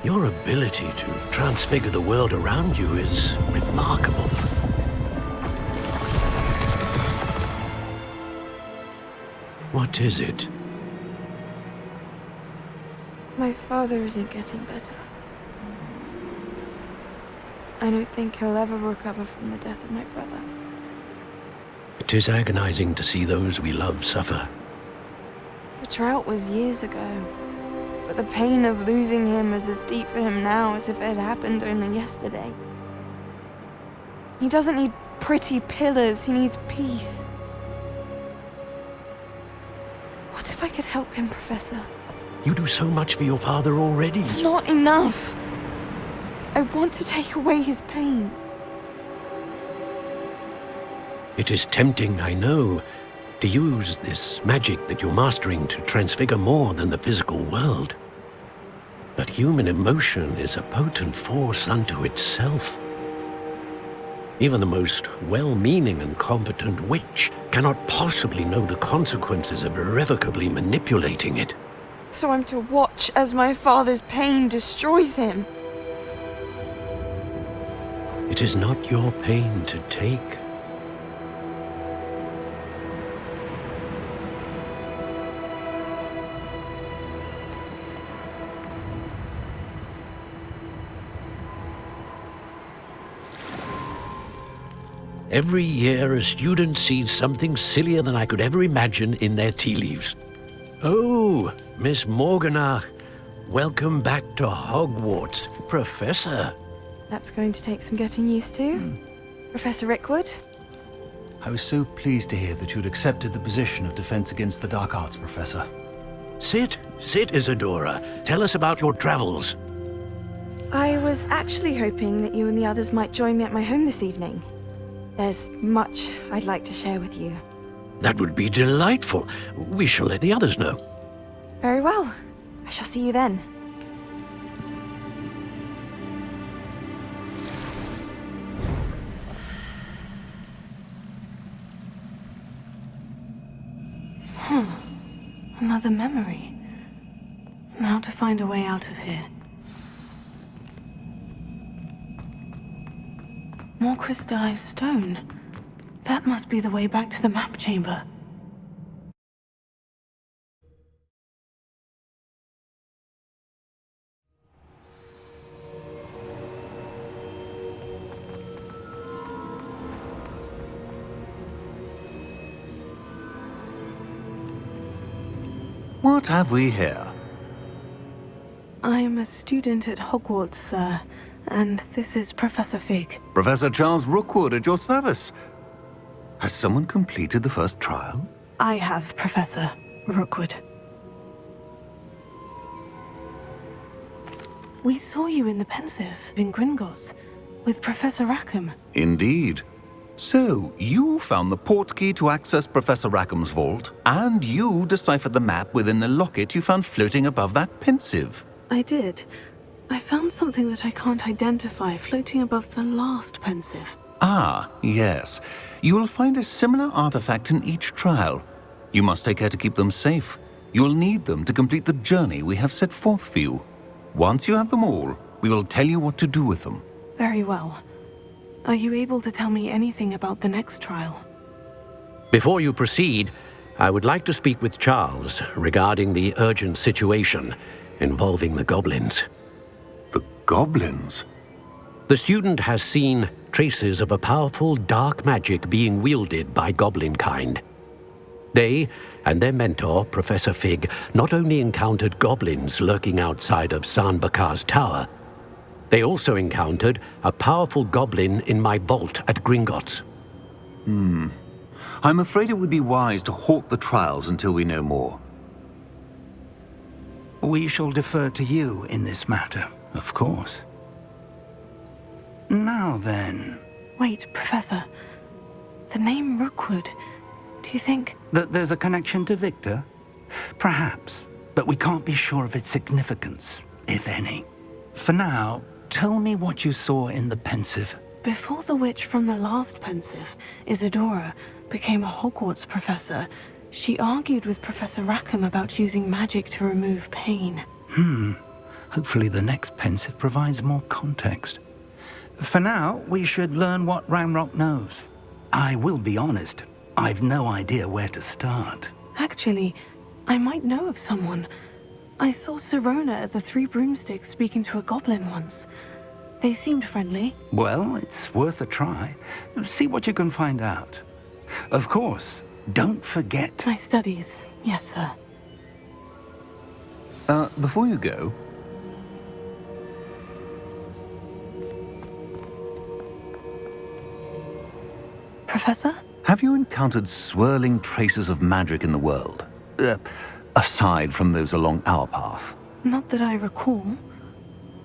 Your ability to transfigure the world around you is remarkable. What is it? My father isn't getting better. I don't think he'll ever recover from the death of my brother. It is agonizing to see those we love suffer. The drought was years ago, but the pain of losing him is as deep for him now as if it had happened only yesterday. He doesn't need pretty pillars, he needs peace. What if I could help him, Professor? You do so much for your father already. It's not enough. I want to take away his pain. It is tempting, I know, to use this magic that you're mastering to transfigure more than the physical world. But human emotion is a potent force unto itself. Even the most well-meaning and competent witch cannot possibly know the consequences of irrevocably manipulating it. So I'm to watch as my father's pain destroys him. It is not your pain to take. Every year, a student sees something sillier than I could ever imagine in their tea leaves. Oh, Miss Morganach, welcome back to Hogwarts, Professor. That's going to take some getting used to. Professor Rickwood? I was so pleased to hear that you'd accepted the position of Defense Against the Dark Arts, Professor. Sit, Isadora. Tell us about your travels. I was actually hoping that you and the others might join me at my home this evening. There's much I'd like to share with you. That would be delightful. We shall let the others know. Very well. I shall see you then. Another memory. Now to find a way out of here. More crystallized stone. That must be the way back to the map chamber. What have we here? I'm a student at Hogwarts, sir, and this is Professor Fig. Professor Charles Rookwood at your service. Has someone completed the first trial? I have, Professor Rookwood. We saw you in the Pensive in Gringotts with Professor Rackham. Indeed. So, you found the portkey to access Professor Rackham's vault, and you deciphered the map within the locket you found floating above that Pensive. I did. I found something that I can't identify floating above the last Pensive. Ah, yes. You will find a similar artifact in each trial. You must take care to keep them safe. You will need them to complete the journey we have set forth for you. Once you have them all, we will tell you what to do with them. Very well. Are you able to tell me anything about the next trial? Before you proceed, I would like to speak with Charles regarding the urgent situation involving the goblins. The goblins? The student has seen traces of a powerful dark magic being wielded by goblin kind. They and their mentor, Professor Fig, not only encountered goblins lurking outside of Sanbakar's tower, they also encountered a powerful goblin in my vault at Gringotts. I'm afraid it would be wise to halt the trials until we know more. We shall defer to you in this matter, of course. Now then... Wait, Professor. The name Rookwood. Do you think... That there's a connection to Victor? Perhaps, but we can't be sure of its significance, if any. For now, tell me what you saw in the Pensive. Before the witch from the last Pensive, Isadora, became a Hogwarts professor, she argued with Professor Rackham about using magic to remove pain. Hopefully the next pensive provides more context. For now, we should learn what Ramrock knows. I will be honest, I've no idea where to start. Actually, I might know of someone. I saw Sirona at the Three Broomsticks speaking to a goblin once. They seemed friendly. Well, it's worth a try. See what you can find out. Of course, don't forget... My studies, yes, sir. Before you go, Professor? have you encountered swirling traces of magic in the world? Aside from those along our path. Not that I recall.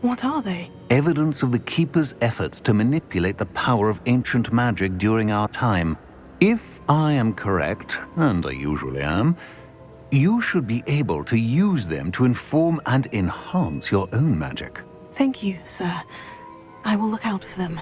What are they? Evidence of the Keeper's efforts to manipulate the power of ancient magic during our time. If I am correct, and I usually am, you should be able to use them to inform and enhance your own magic. Thank you, sir. I will look out for them.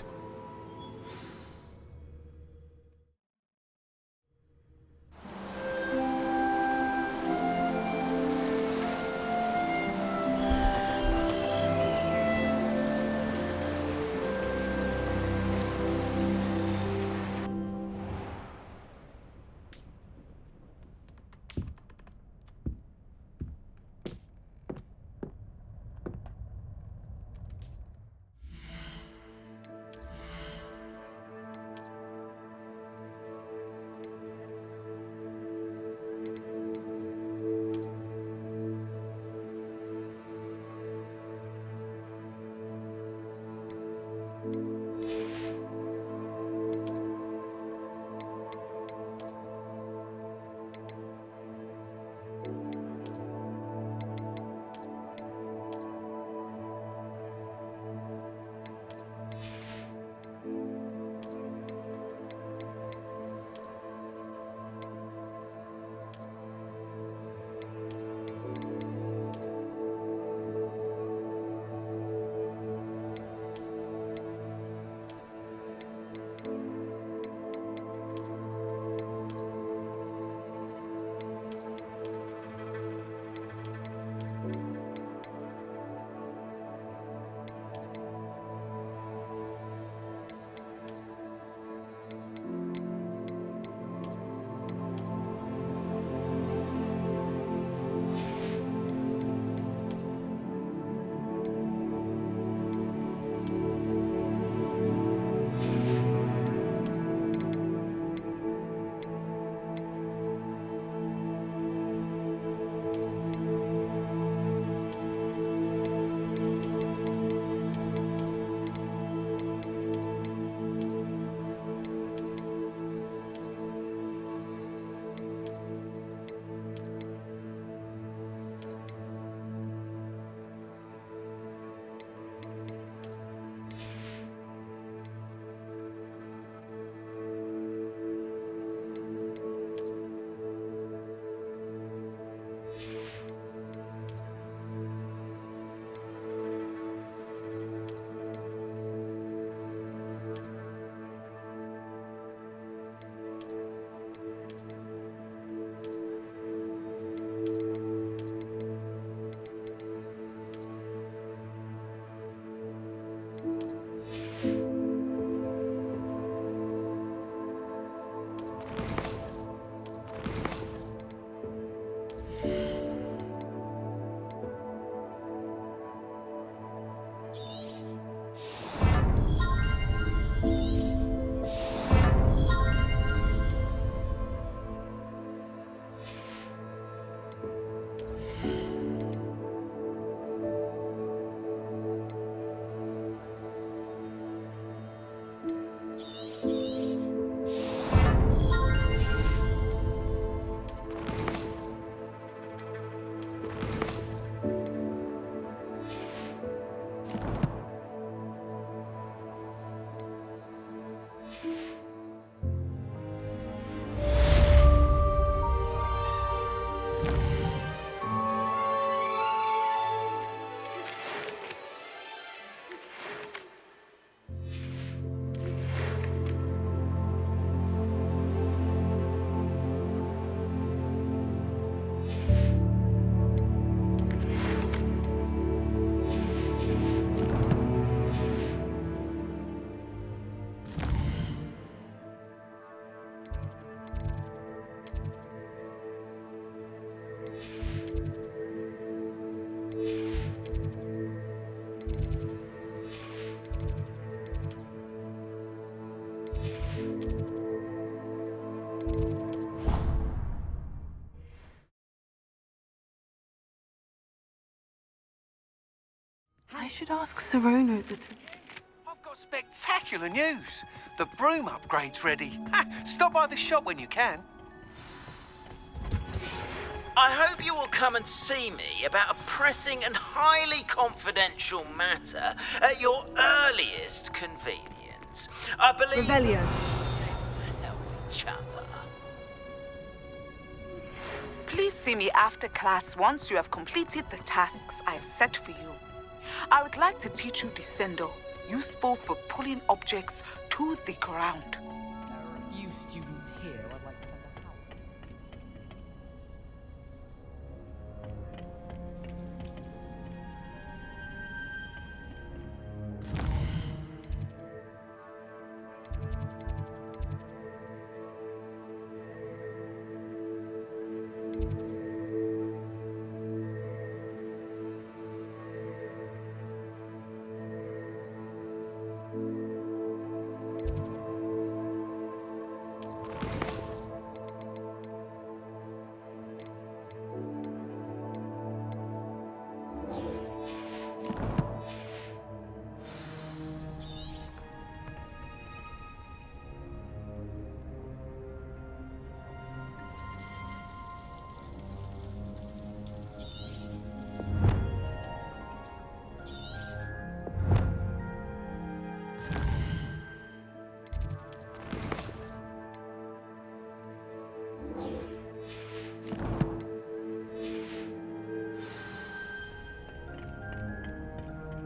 I should ask Sirona the I've got spectacular news. The broom upgrade's ready. Ha, stop by the shop when you can. I hope you will come and see me about a pressing and highly confidential matter at your earliest convenience. I believe Revelio. to help each other. Please see me after class once you have completed the tasks I've set for you. I would like to teach you Descendo, useful for pulling objects to the ground. There are a few students here I'd like to lend a hand.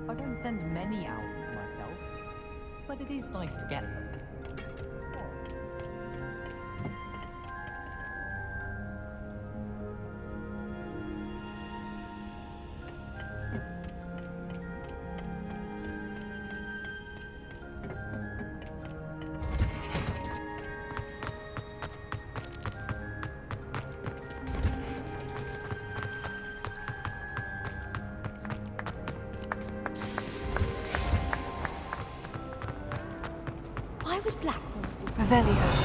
I don't send many out myself, but it is nice to get them. Why would Blackmore be? Revelio. Of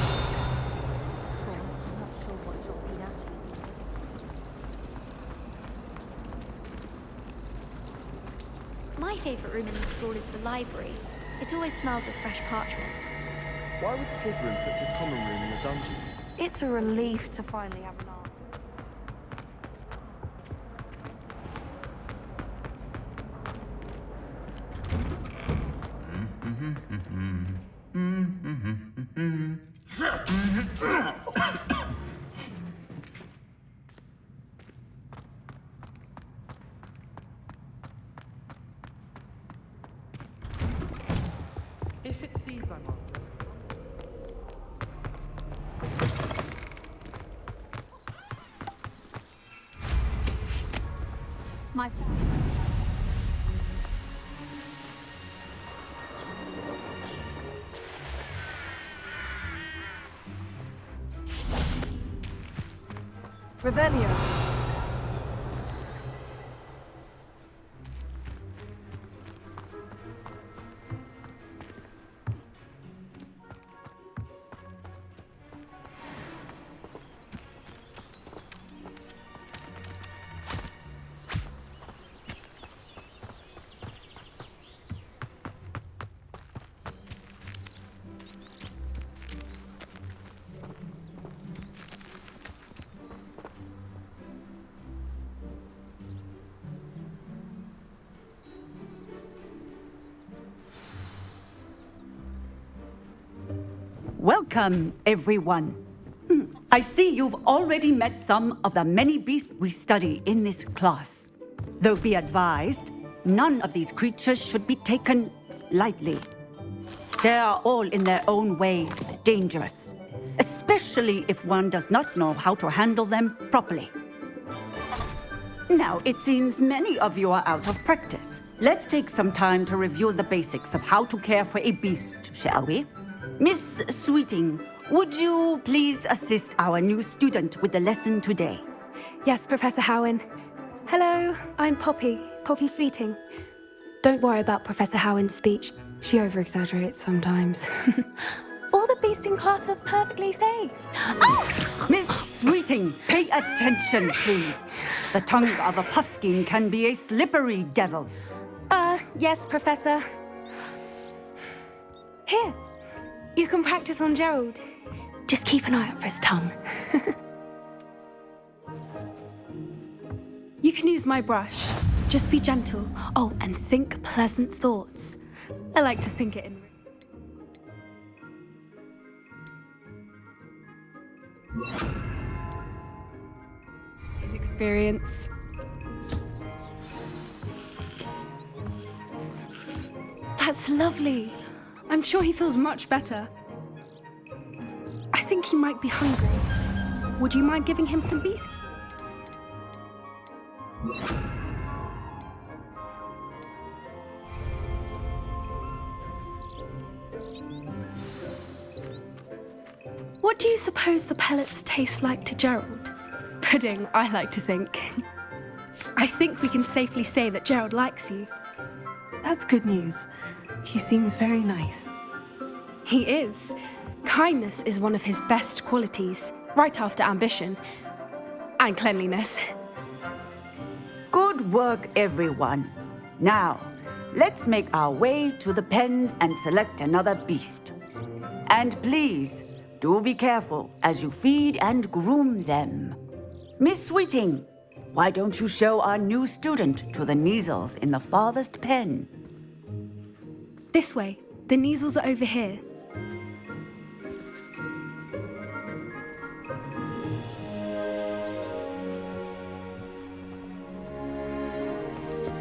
course, I'm not sure what you're being at. My favourite room in the school is the library. It always smells of fresh parchment. Why would Slytherin put his common room in the dungeons? It's a relief to finally have an art. If it seems I'm after, My Revelio. Welcome, everyone. I see you've already met some of the many beasts we study in this class. Though be advised, none of these creatures should be taken lightly. They are all in their own way dangerous, especially if one does not know how to handle them properly. Now, it seems many of you are out of practice. Let's take some time to review the basics of how to care for a beast, shall we? Miss Sweeting, would you please assist our new student with the lesson today? Yes, Professor Howen. Hello, I'm Poppy Sweeting. Don't worry about Professor Howen's speech. She over-exaggerates sometimes. All the beasts in class are perfectly safe. Oh! Miss Sweeting, pay attention, please. The tongue of a puffskein can be a slippery devil. Yes, Professor. Here, you can practice on Gerald. Just keep an eye out for his tongue. You can use my brush. Just be gentle. Oh, and think pleasant thoughts. I like to think it in... His experience. That's lovely. I'm sure he feels much better. I think he might be hungry. Would you mind giving him some beast? What do you suppose the pellets taste like to Gerald? Pudding, I like to think. I think we can safely say that Gerald likes you. That's good news. He seems very nice. He is. Kindness is one of his best qualities, right after ambition. And cleanliness. Good work, everyone. Now, let's make our way to the pens and select another beast. And please, do be careful as you feed and groom them. Miss Sweeting, why don't you show our new student to the Neasels in the farthest pen? This way. The Neasels are over here.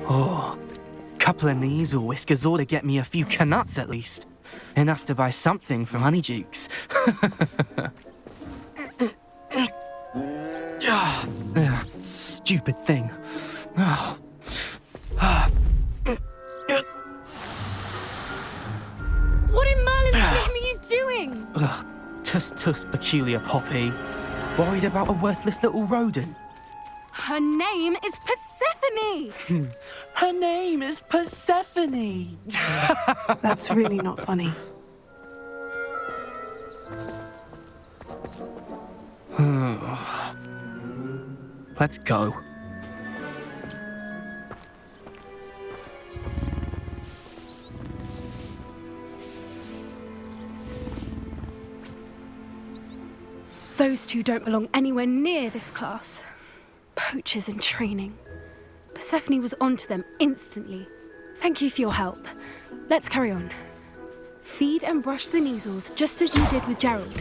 Oh, couple of Neasel whiskers ought to get me a few canuts at least. Enough to buy something from Honeydukes. Stupid thing. What in Merlin's name are you doing? Tuss, peculiar Poppy. Worried about a worthless little rodent. Her name is Persephone! Her name is Persephone! That's really not funny. Let's go. Those two don't belong anywhere near this class. Poachers in training. Persephone was onto them instantly. Thank you for your help. Let's carry on. Feed and brush the Neasels just as you did with Gerald.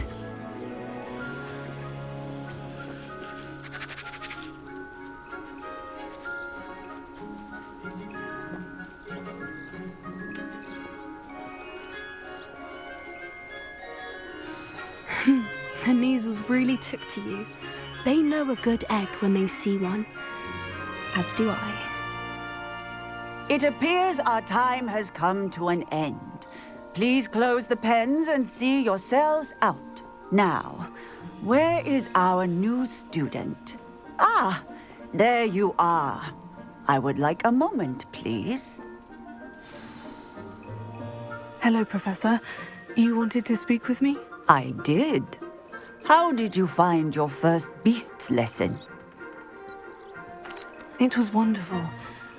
The Neasels really took to you. They know a good egg when they see one. As do I. It appears our time has come to an end. Please close the pens and see yourselves out. Now, where is our new student? Ah, there you are. I would like a moment, please. Hello, Professor. You wanted to speak with me? I did. How did you find your first beasts lesson? It was wonderful.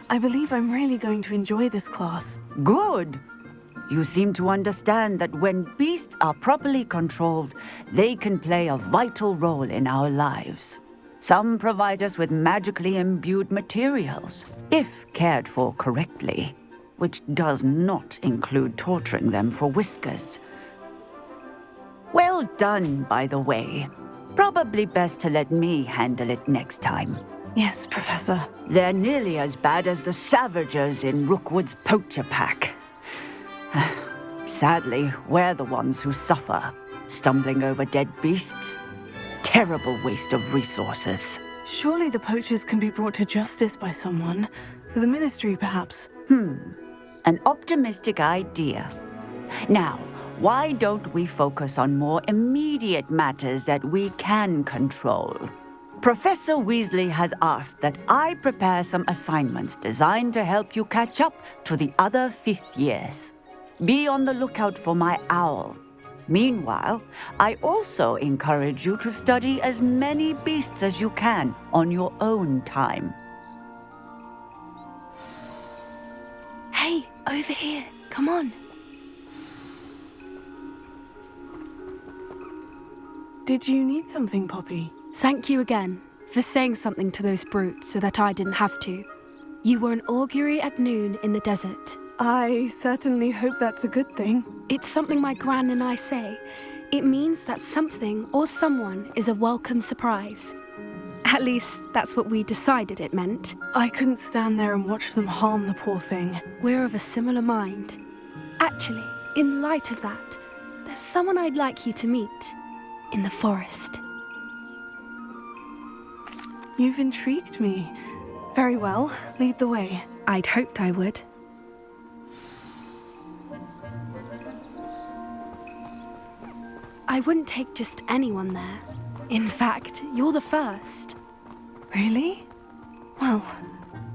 I believe I'm really going to enjoy this class. Good. You seem to understand that when beasts are properly controlled, they can play a vital role in our lives. Some provide us with magically imbued materials, if cared for correctly, which does not include torturing them for whiskers. Well done, by the way. Probably best to let me handle it next time. Yes, Professor. They're nearly as bad as the Savagers in Rookwood's poacher pack. Sadly, we're the ones who suffer, stumbling over dead beasts. Terrible waste of resources. Surely the poachers can be brought to justice by someone. The Ministry, perhaps. An optimistic idea. Now, why don't we focus on more immediate matters that we can control? Professor Weasley has asked that I prepare some assignments designed to help you catch up to the other fifth years. Be on the lookout for my owl. Meanwhile, I also encourage you to study as many beasts as you can on your own time. Hey, Over here. Come on. Did you need something, Poppy? Thank you again for saying something to those brutes so that I didn't have to. You were an augury at noon in the desert. I certainly hope that's a good thing. It's something my gran and I say. It means that something or someone is a welcome surprise. At least, that's what we decided it meant. I couldn't stand there and watch them harm the poor thing. We're of a similar mind. Actually, in light of that, there's someone I'd like you to meet. In the forest. You've intrigued me. Very well, lead the way. I'd hoped I would. I wouldn't take just anyone there. In fact, you're the first. Really? Well,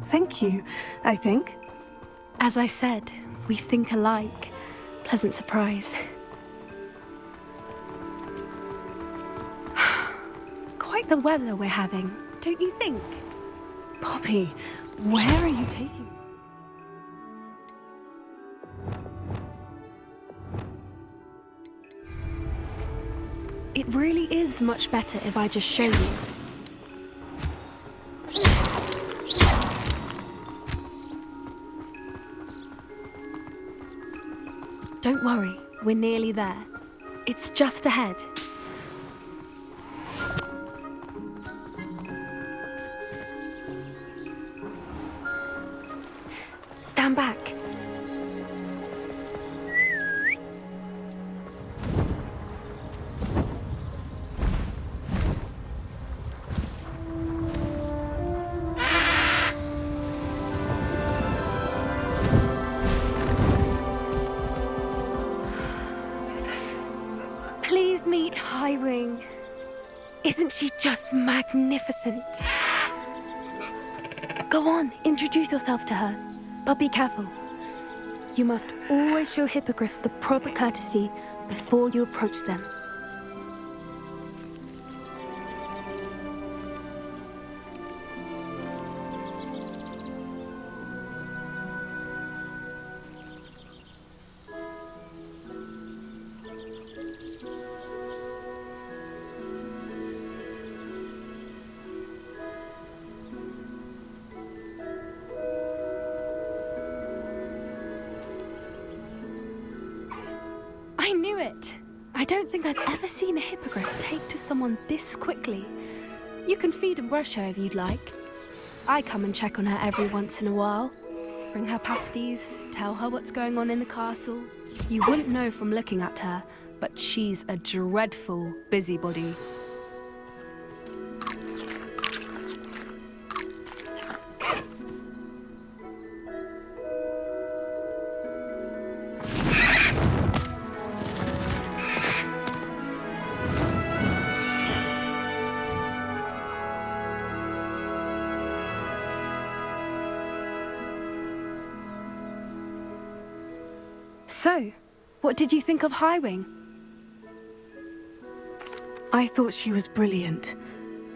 thank you, I think. As I said, we think alike. Pleasant surprise. Quite the weather we're having, don't you think? Poppy, where are you taking me? It really is much better if I just show you. Don't worry, we're nearly there. It's just ahead. Stand back. Please meet Highwing. Isn't she just magnificent? Go on, introduce yourself to her. But be careful. You must always show hippogriffs the proper courtesy before you approach them. I knew it! I don't think I've ever seen a hippogriff take to someone this quickly. You can feed and brush her if you'd like. I come and check on her every once in a while. Bring her pasties, tell her what's going on in the castle. You wouldn't know from looking at her, but she's a dreadful busybody. So, what did you think of Highwing? I thought she was brilliant.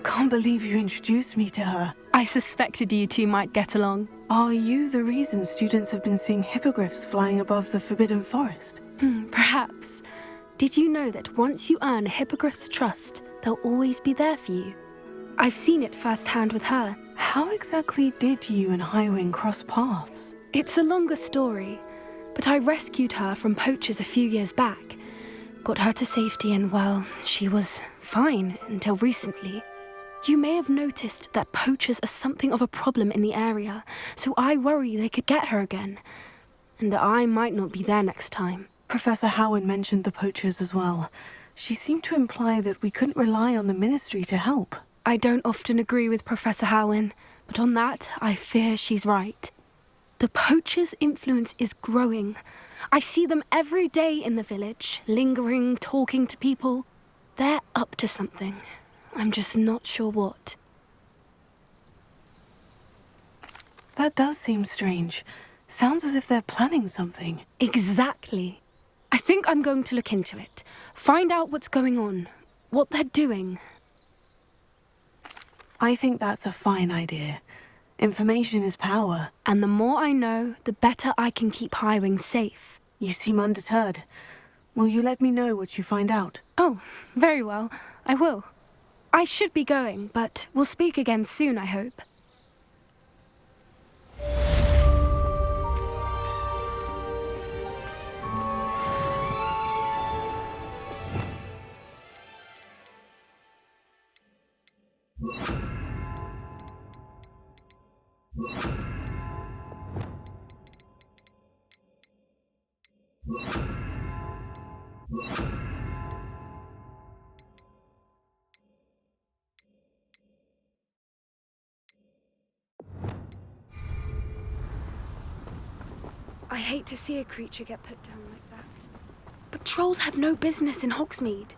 Can't believe you introduced me to her. I suspected you two might get along. Are you the reason students have been seeing hippogriffs flying above the Forbidden Forest? Perhaps. Did you know that once you earn a hippogriff's trust, they'll always be there for you? I've seen it firsthand with her. How exactly did you and Highwing cross paths? It's a longer story, but I rescued her from poachers a few years back. Got her to safety and, well, she was fine until recently. You may have noticed that poachers are something of a problem in the area, so I worry they could get her again. And I might not be there next time. Professor Howard mentioned the poachers as well. She seemed to imply that we couldn't rely on the Ministry to help. I don't often agree with Professor Howard, but on that, I fear she's right. The poachers' influence is growing. I see them every day in the village, lingering, talking to people. They're up to something. I'm just not sure what. That does seem strange. Sounds as if they're planning something. Exactly. I think I'm going to look into it. Find out what's going on, what they're doing. I think that's a fine idea. Information is power. And the more I know, the better I can keep Highwing safe. You seem undeterred. Will you let me know what you find out? Oh, very well. I will. I should be going, but we'll speak again soon, I hope. I hate to see a creature get put down like that. But trolls have no business in Hogsmeade.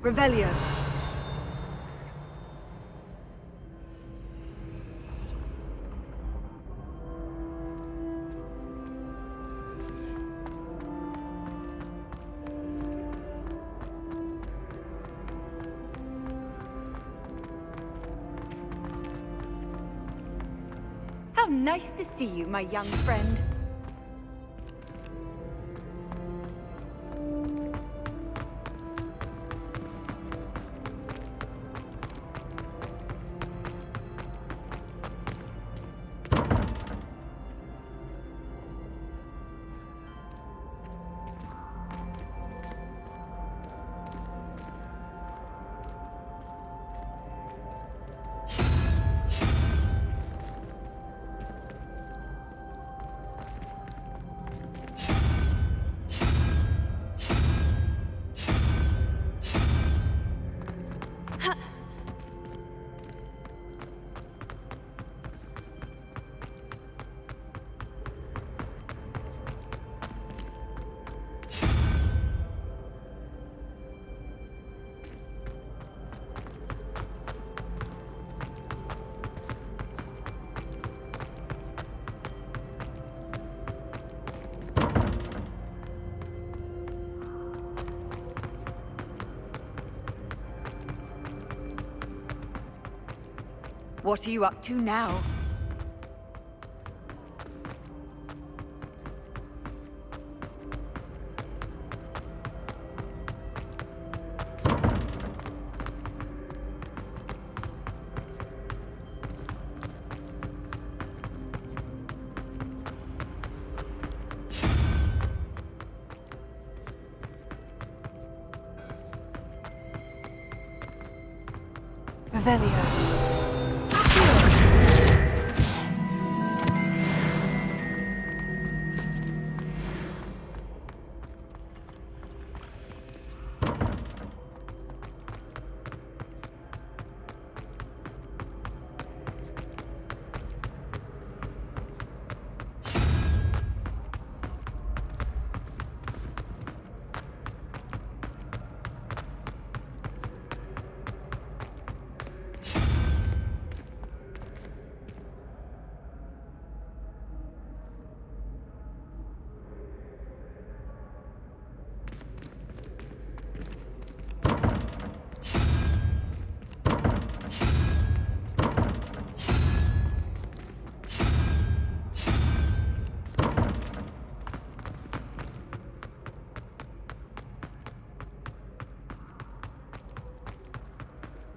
Revelio. How nice to see you, my young friend. What are you up to now? Revelio.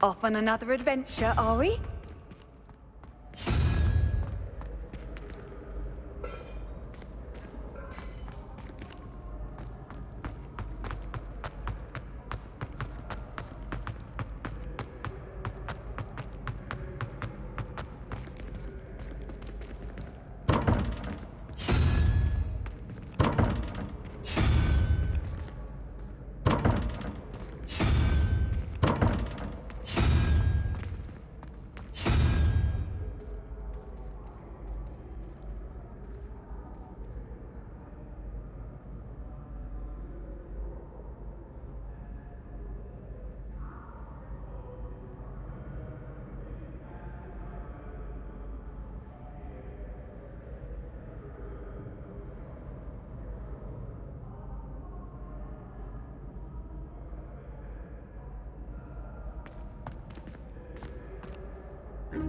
Off on another adventure, are we?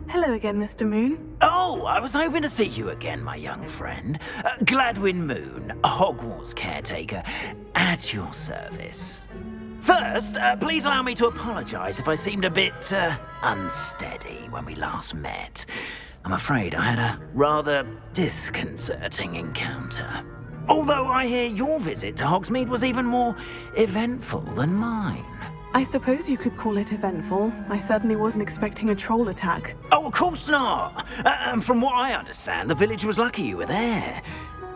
Hello again, Mr. Moon. Oh, I was hoping to see you again, my young friend. Gladwin Moon, Hogwarts caretaker, at your service. First, please allow me to apologise if I seemed a bit unsteady when we last met. I'm afraid I had a rather disconcerting encounter. Although I hear your visit to Hogsmeade was even more eventful than mine. I suppose you could call it eventful. I certainly wasn't expecting a troll attack. Oh, of course not. And from what I understand, the village was lucky you were there.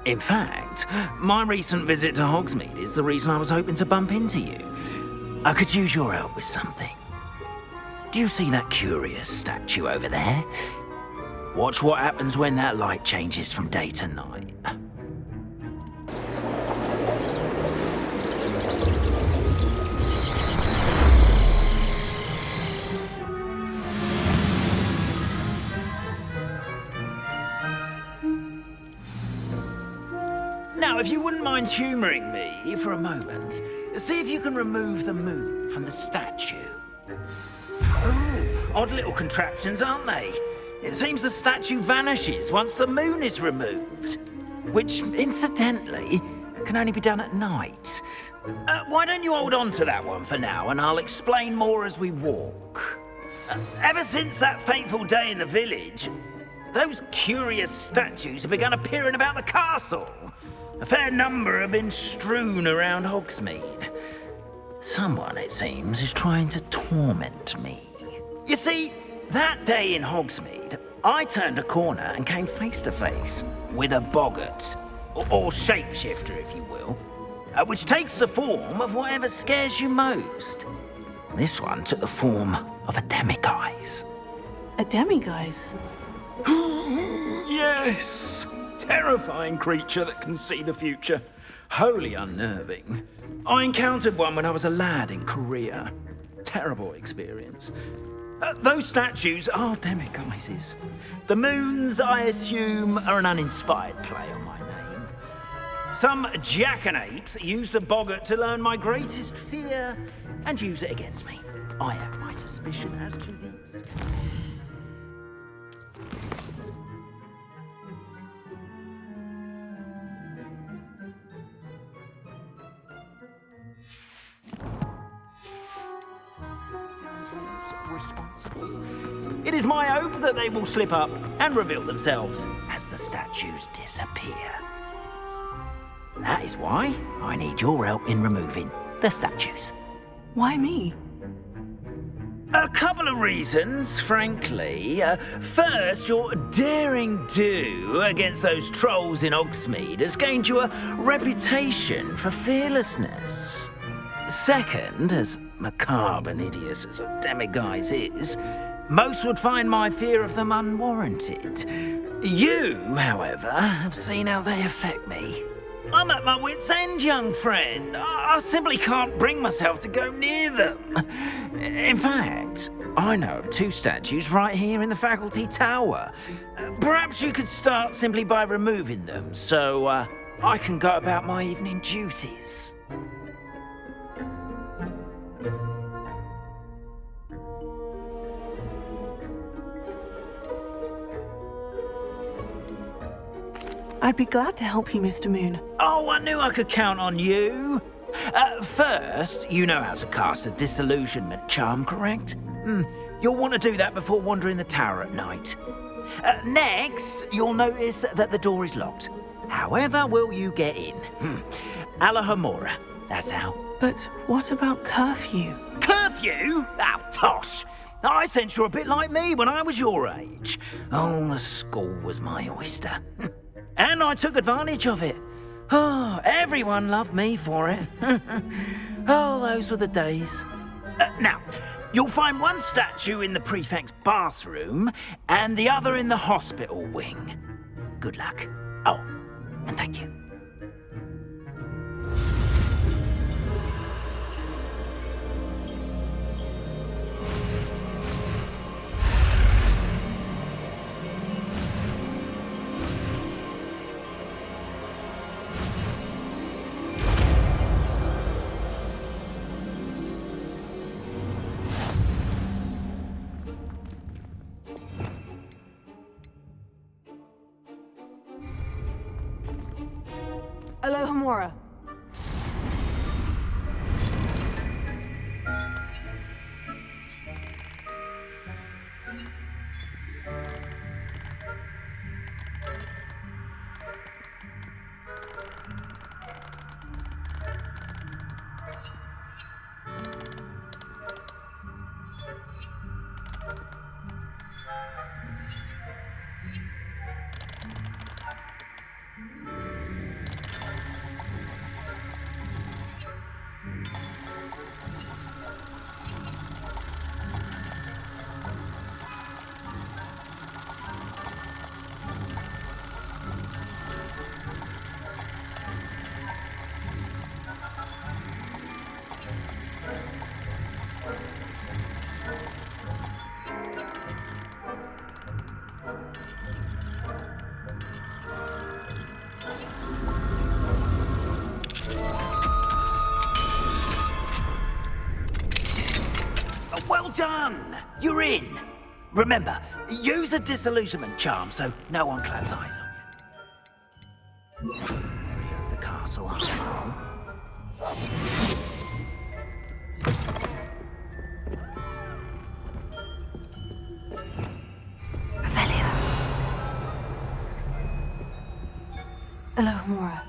In fact, my recent visit to Hogsmeade is the reason I was hoping to bump into you. I could use your help with something. Do you see that curious statue over there? Watch what happens when that light changes from day to night. Now, if you wouldn't mind humouring me for a moment, see if you can remove the moon from the statue. Oh, odd little contraptions, aren't they? It seems the statue vanishes once the moon is removed, which, incidentally, can only be done at night. Why don't you hold on to that one for now, and I'll explain more as we walk. Ever since that fateful day in the village, those curious statues have begun appearing about the castle. A fair number have been strewn around Hogsmeade. Someone, it seems, is trying to torment me. You see, that day in Hogsmeade, I turned a corner and came face to face with a boggart, or shapeshifter, if you will, which takes the form of whatever scares you most. This one took the form of a demiguise. A demiguise? Yes! Terrifying creature that can see the future. Wholly unnerving. I encountered one when I was a lad in Korea. Terrible experience. Those statues are demiguises. The moons, I assume, are an uninspired play on my name. Some jackanapes used a boggart to learn my greatest fear and use it against me. I have my suspicion as to this. responsible. It is my hope that they will slip up and reveal themselves as the statues disappear. That is why I need your help in removing the statues. Why me? A couple of reasons, frankly. First, your daring do against those trolls in Hogsmeade has gained you a reputation for fearlessness. Second, as macabre and hideous as a demiguise is, most would find my fear of them unwarranted. You, however, have seen how they affect me. I'm at my wit's end, young friend. I simply can't bring myself to go near them. In fact, I know of 2 statues right here in the faculty tower. Perhaps you could start simply by removing them, so I can go about my evening duties. I'd be glad to help you, Mr. Moon. Oh, I knew I could count on you. First, you know how to cast a disillusionment charm, correct? You'll want to do that before wandering the tower at night. Next, you'll notice that the door is locked. However will you get in? Alahomora, that's how. But what about curfew? Curfew? Oh, tosh! I sense you're a bit like me when I was your age. Oh, the school was my oyster. And I took advantage of it. Oh, everyone loved me for it. Oh, those were the days. Now, you'll find one statue in the prefect's bathroom and the other in the hospital wing. Good luck. Oh, and thank you. Alohomora. Well done! You're in. Remember, use a disillusionment charm so no one claps eyes on you. Area of the castle after all. Alohomora.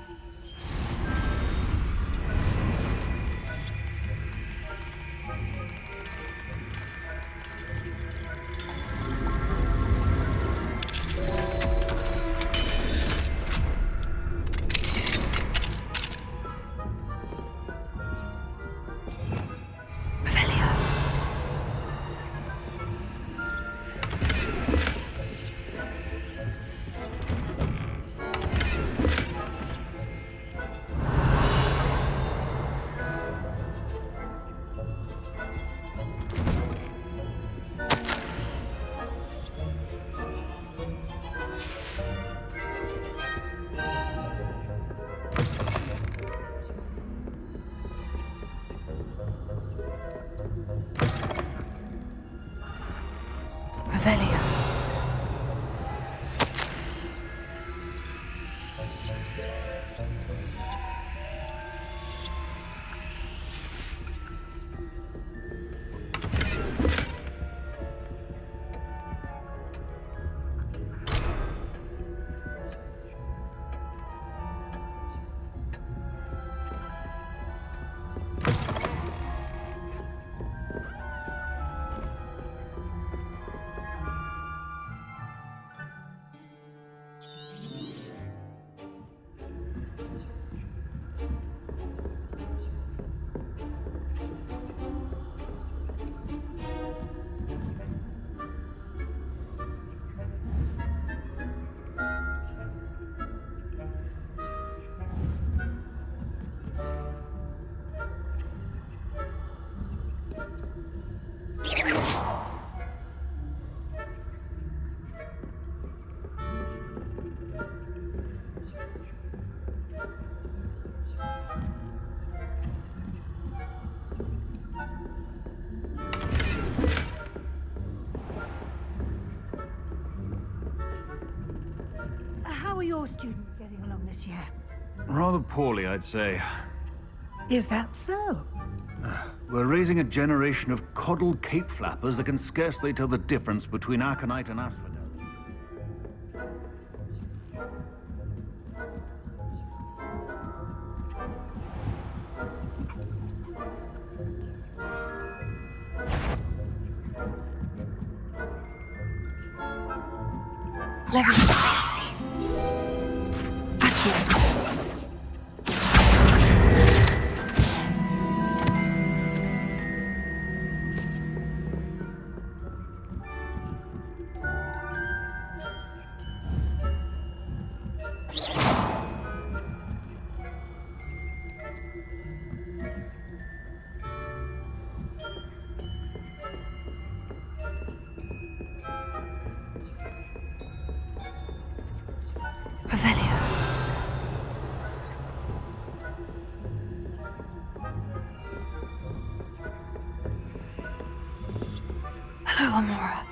students getting along this year? Rather poorly, I'd say. Is that so? We're raising a generation of coddled cape flappers that can scarcely tell the difference between aconite and asphodel. Hello, Amora.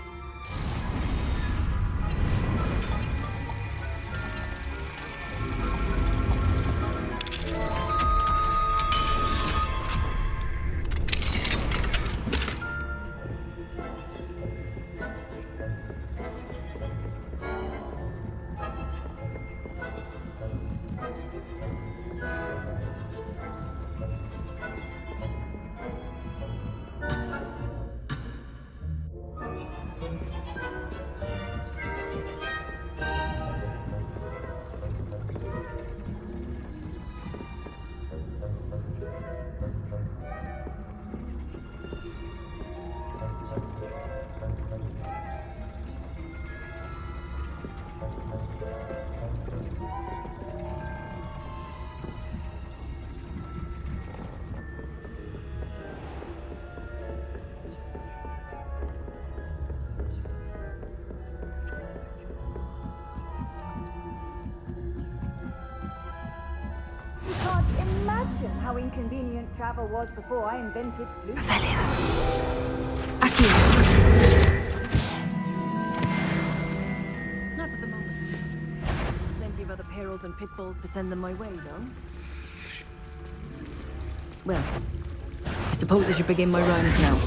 How inconvenient travel was before I invented flu. Not at the moment. Plenty of other perils and pitfalls to send them my way, though. Well, I suppose I should begin my rounds now.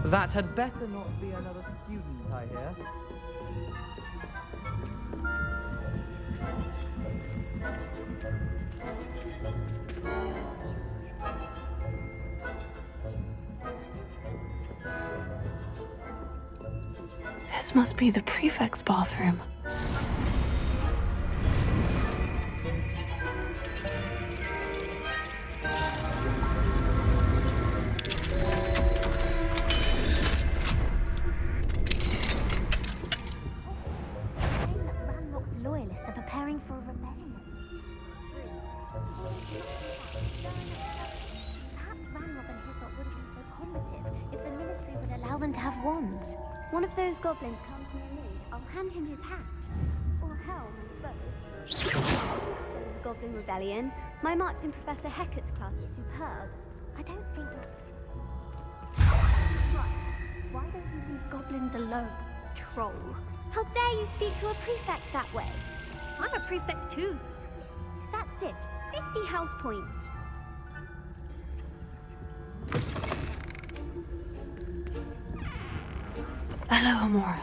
That had better not be another student, I hear. This must be the prefect's bathroom. to have wands. One of those goblins comes near me, I'll hand him his hat. Or helm, I suppose. There was a goblin rebellion. My march in Professor Hecat's class was superb. I don't think... Right. Why don't you leave goblins alone, troll? How dare you speak to a prefect that way? I'm a prefect too. That's it. 50 house points. Hello, Amora.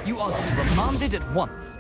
You are to be remanded at once.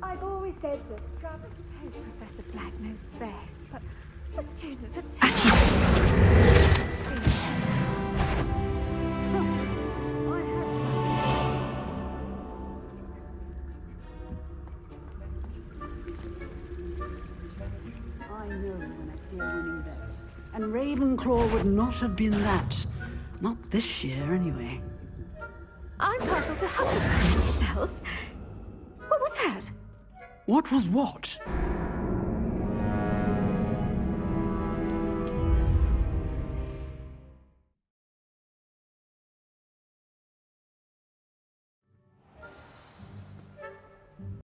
I've always said that Travis pays Professor Black knows best, but the students are terrible. I know when I see a winning bet. And Ravenclaw would not have been that. Not this year, anyway. I'm partial to Hufflepuff myself. What was that? What was what?